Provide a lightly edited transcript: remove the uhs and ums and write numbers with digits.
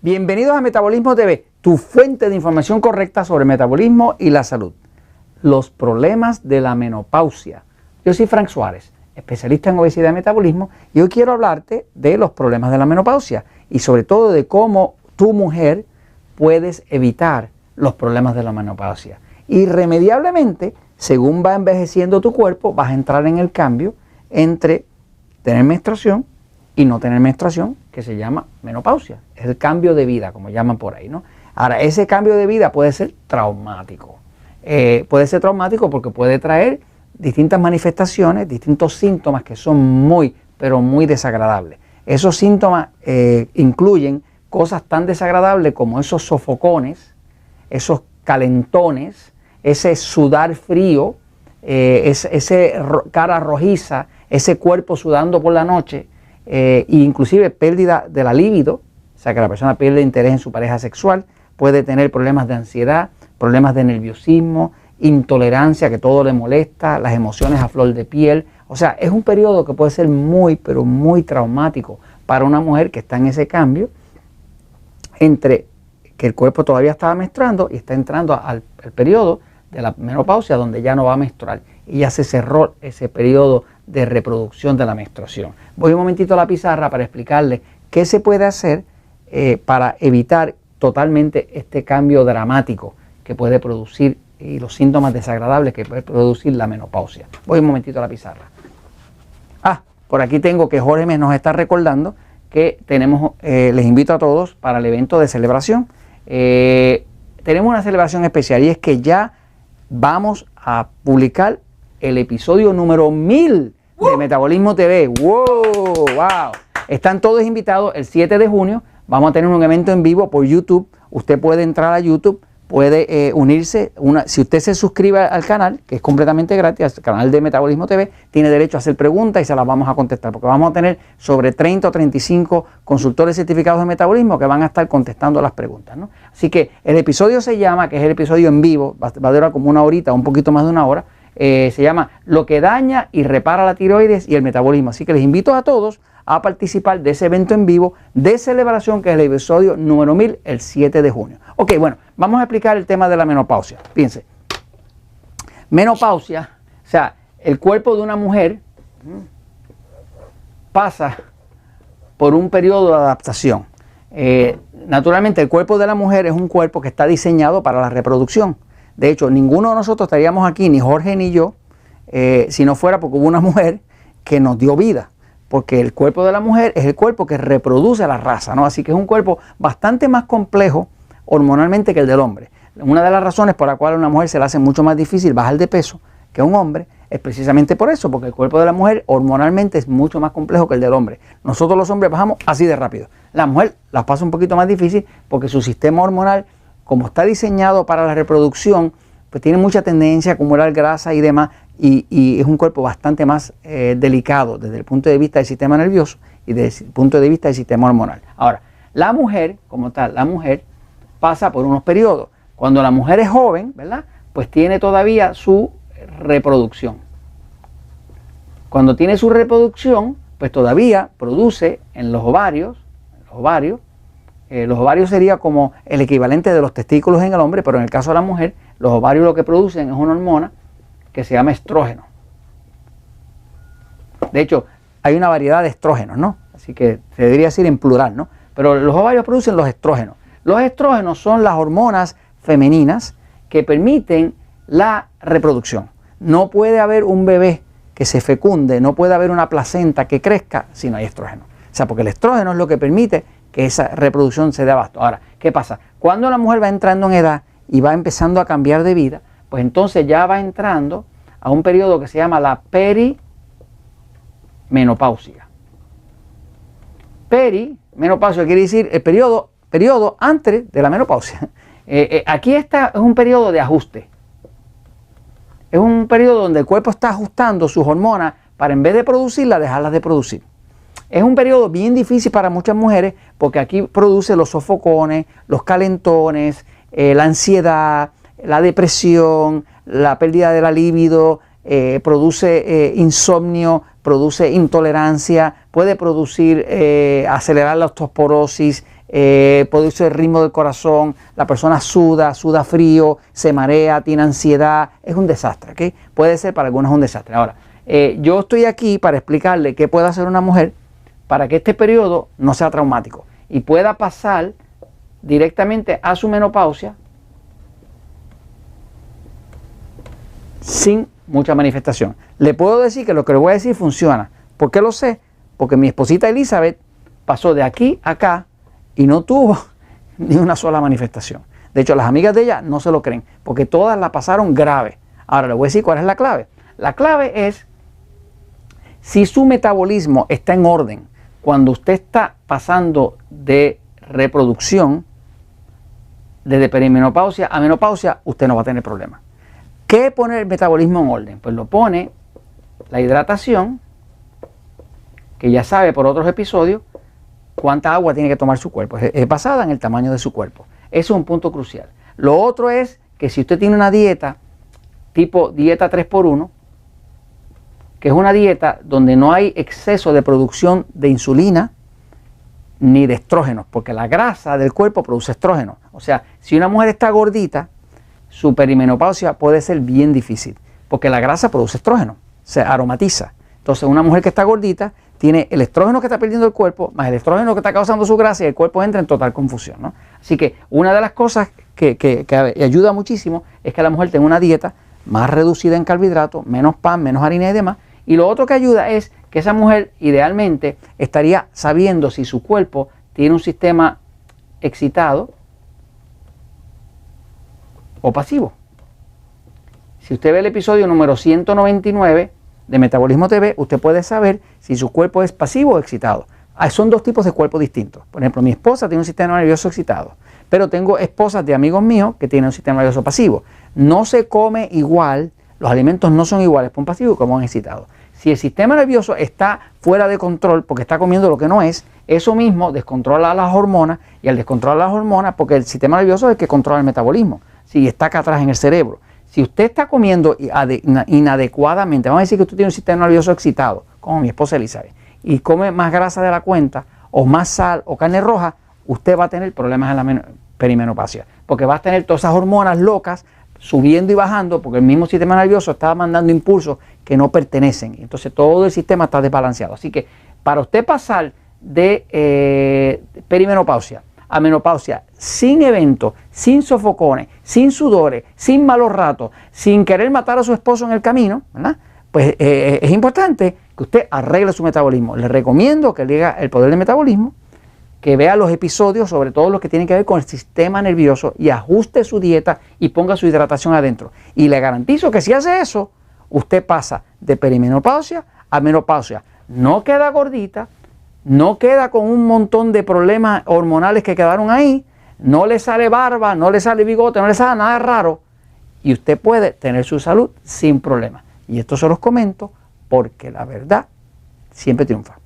Bienvenidos a Metabolismo TV, tu fuente de información correcta sobre el metabolismo y la salud. Los problemas de la menopausia. Yo soy Frank Suárez, especialista en obesidad y metabolismo, y hoy quiero hablarte de los problemas de la menopausia y sobre todo de cómo tu mujer puedes evitar los problemas de la menopausia. Irremediablemente, según va envejeciendo tu cuerpo, vas a entrar en el cambio entre tener menstruación y no tener menstruación, que se llama menopausia. Es el cambio de vida, como llaman por ahí, ¿no? Ahora, ese cambio de vida puede ser traumático. Puede ser traumático porque puede traer distintas manifestaciones, distintos síntomas que son muy, pero muy desagradables. Esos síntomas incluyen cosas tan desagradables como esos sofocones, esos calentones, ese sudar frío, ese cara rojiza, ese cuerpo sudando por la noche, e inclusive pérdida de la libido, o sea que la persona pierde interés en su pareja sexual, puede tener problemas de ansiedad, problemas de nerviosismo, intolerancia, que todo le molesta, las emociones a flor de piel. O sea, es un periodo que puede ser muy, pero muy traumático para una mujer que está en ese cambio entre que el cuerpo todavía estaba menstruando y está entrando al periodo de la menopausia donde ya no va a menstruar y ya se cerró ese periodo de reproducción de la menstruación. Voy un momentito a la pizarra para explicarles qué se puede hacer para evitar totalmente este cambio dramático que puede producir y los síntomas desagradables que puede producir la menopausia. Voy un momentito a la pizarra. Por aquí tengo que Jorge me nos está recordando que tenemos, les invito a todos para el evento de celebración. Tenemos una celebración especial y es que ya vamos a publicar el episodio número 1000 de Metabolismo TV. ¡Wow! ¡Wow! Están todos invitados el 7 de junio. Vamos a tener un evento en vivo por YouTube. Usted puede entrar a YouTube, puede unirse. Si usted se suscribe al canal, que es completamente gratis, al canal de Metabolismo TV, tiene derecho a hacer preguntas y se las vamos a contestar, porque vamos a tener sobre 30 o 35 consultores certificados de metabolismo que van a estar contestando las preguntas, ¿no? Así que el episodio se llama, que es el episodio en vivo, va a durar como una horita, un poquito más de una hora, se llama Lo que daña y repara la tiroides y el metabolismo. Así que les invito a todos a participar de ese evento en vivo de celebración, que es el episodio número 1000, el 7 de junio. Ok, bueno, vamos a explicar el tema de la menopausia. Fíjense, menopausia, o sea, el cuerpo de una mujer pasa por un periodo de adaptación. Naturalmente, el cuerpo de la mujer es un cuerpo que está diseñado para la reproducción. De hecho, ninguno de nosotros estaríamos aquí, ni Jorge ni yo, si no fuera porque hubo una mujer que nos dio vida. Porque el cuerpo de la mujer es el cuerpo que reproduce la raza, ¿no? Así que es un cuerpo bastante más complejo hormonalmente que el del hombre. Una de las razones por la cual a una mujer se le hace mucho más difícil bajar de peso que a un hombre es precisamente por eso, porque el cuerpo de la mujer hormonalmente es mucho más complejo que el del hombre. Nosotros los hombres bajamos así de rápido. La mujer las pasa un poquito más difícil porque su sistema hormonal, como está diseñado para la reproducción, pues tiene mucha tendencia a acumular grasa y demás, y es un cuerpo bastante más delicado desde el punto de vista del sistema nervioso y desde el punto de vista del sistema hormonal. Ahora, la mujer, como tal, la mujer pasa por unos periodos. Cuando la mujer es joven, ¿verdad? Pues tiene todavía su reproducción. Cuando tiene su reproducción, pues todavía produce en los ovarios, los ovarios sería como el equivalente de los testículos en el hombre, pero en el caso de la mujer, los ovarios lo que producen es una hormona que se llama estrógeno. De hecho, hay una variedad de estrógenos, ¿no? Así que se debería decir en plural, ¿no? Pero los ovarios producen los estrógenos. Los estrógenos son las hormonas femeninas que permiten la reproducción. No puede haber un bebé que se fecunde, no puede haber una placenta que crezca si no hay estrógeno. O sea, porque el estrógeno es lo que permite que esa reproducción se dé abasto. Ahora, ¿qué pasa? Cuando la mujer va entrando en edad y va empezando a cambiar de vida, pues entonces ya va entrando a un periodo que se llama la perimenopausia. Perimenopausia quiere decir el periodo antes de la menopausia. Aquí es un periodo de ajuste. Es un periodo donde el cuerpo está ajustando sus hormonas para, en vez de producirlas, dejarlas de producir. Es un periodo bien difícil para muchas mujeres porque aquí produce los sofocones, los calentones, la ansiedad, la depresión, la pérdida de la libido, produce insomnio, produce intolerancia, puede producir, acelerar la osteoporosis, puede ser el ritmo del corazón, la persona suda frío, se marea, tiene ansiedad, es un desastre, ¿ok? Puede ser para algunos un desastre. Ahora, yo estoy aquí para explicarle qué puede hacer una mujer para que este periodo no sea traumático y pueda pasar directamente a su menopausia sin mucha manifestación. Le puedo decir que lo que le voy a decir funciona. ¿Por qué lo sé? Porque mi esposita Elizabeth pasó de aquí a acá y no tuvo ni una sola manifestación. De hecho, las amigas de ella no se lo creen, porque todas la pasaron grave. Ahora le voy a decir cuál es la clave. La clave es, si su metabolismo está en orden, cuando usted está pasando de reproducción, desde perimenopausia a menopausia, usted no va a tener problema. ¿Qué pone el metabolismo en orden? Pues lo pone la hidratación, que ya sabe por otros episodios cuánta agua tiene que tomar su cuerpo. Es basada en el tamaño de su cuerpo. Eso es un punto crucial. Lo otro es que si usted tiene una dieta tipo dieta 3x1, que es una dieta donde no hay exceso de producción de insulina ni de estrógenos, porque la grasa del cuerpo produce estrógenos. O sea, si una mujer está gordita, su perimenopausia puede ser bien difícil, porque la grasa produce estrógeno, se aromatiza. Entonces, una mujer que está gordita tiene el estrógeno que está perdiendo el cuerpo, más el estrógeno que está causando su grasa, y el cuerpo entra en total confusión, ¿no? Así que una de las cosas que ayuda muchísimo es que la mujer tenga una dieta más reducida en carbohidratos, menos pan, menos harina y demás. Y lo otro que ayuda es que esa mujer idealmente estaría sabiendo si su cuerpo tiene un sistema excitado o pasivo. Si usted ve el episodio número 199 de Metabolismo TV, usted puede saber si su cuerpo es pasivo o excitado. Son dos tipos de cuerpos distintos. Por ejemplo, mi esposa tiene un sistema nervioso excitado, pero tengo esposas de amigos míos que tienen un sistema nervioso pasivo. No se come igual, los alimentos no son iguales para un pasivo que para un excitado. Si el sistema nervioso está fuera de control porque está comiendo lo que no es, eso mismo descontrola las hormonas, y al descontrolar las hormonas, porque el sistema nervioso es el que controla el metabolismo, si está acá atrás en el cerebro. Si usted está comiendo inadecuadamente, vamos a decir que usted tiene un sistema nervioso excitado, como mi esposa Elizabeth, y come más grasa de la cuenta, o más sal, o carne roja, usted va a tener problemas en la perimenopausia, porque va a tener todas esas hormonas locas subiendo y bajando, porque el mismo sistema nervioso está mandando impulsos que no pertenecen. Entonces todo el sistema está desbalanceado. Así que para usted pasar de perimenopausia a menopausia sin eventos, sin sofocones, sin sudores, sin malos ratos, sin querer matar a su esposo en el camino, ¿verdad? Pues es importante que usted arregle su metabolismo. Le recomiendo que lea El Poder del Metabolismo, que vea los episodios, sobre todo los que tienen que ver con el sistema nervioso, y ajuste su dieta y ponga su hidratación adentro. Y le garantizo que si hace eso, usted pasa de perimenopausia a menopausia. No queda gordita, no queda con un montón de problemas hormonales que quedaron ahí, no le sale barba, no le sale bigote, no le sale nada raro, y usted puede tener su salud sin problema. Y esto se los comento porque la verdad siempre triunfa.